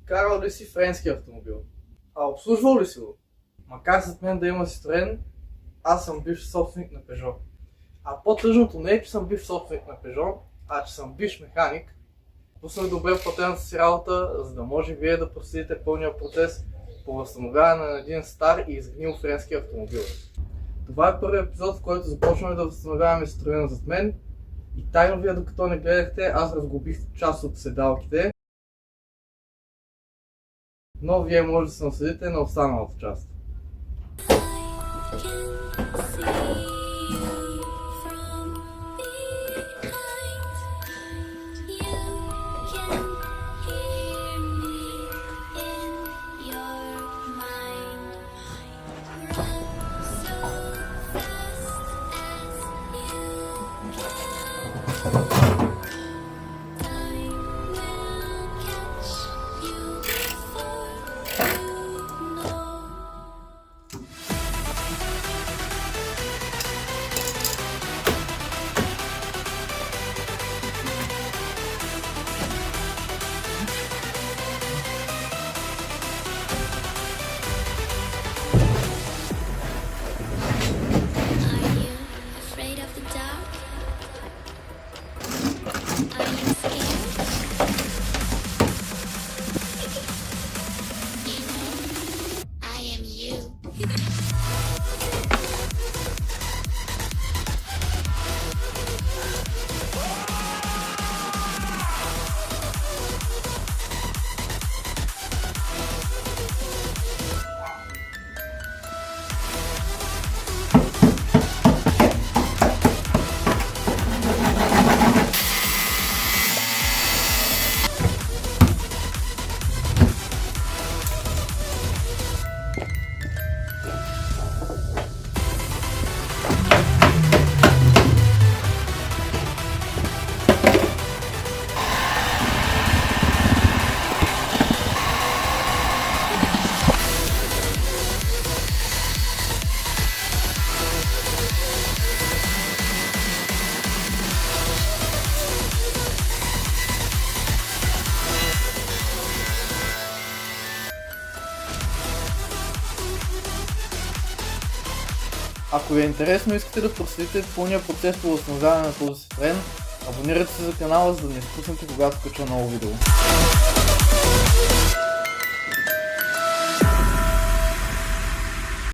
карал ли си френски автомобил? А обслужвал ли си го? Макар след мен да има Citroen, аз съм бивш собственик на Peugeot. А по-тъжното не е, че съм бивш собственик на Peugeot, а че съм бивш механик. Пуснах добре платената си работа, за да може вие да проследите пълния процес по възстановяване на един стар и изгнил френски автомобил. Това е първият епизод, в който започваме да възстановяваме Citroen зад мен. И тайно вие, докато не гледахте, аз разглобих част от седалките. Но вие може да се наследите на останалата част. Ако ви е интересно и искате да проследите пълния процес по възстановяване на този Citroen, абонирайте се за канала, за да не изпуснете когато качва ново видео.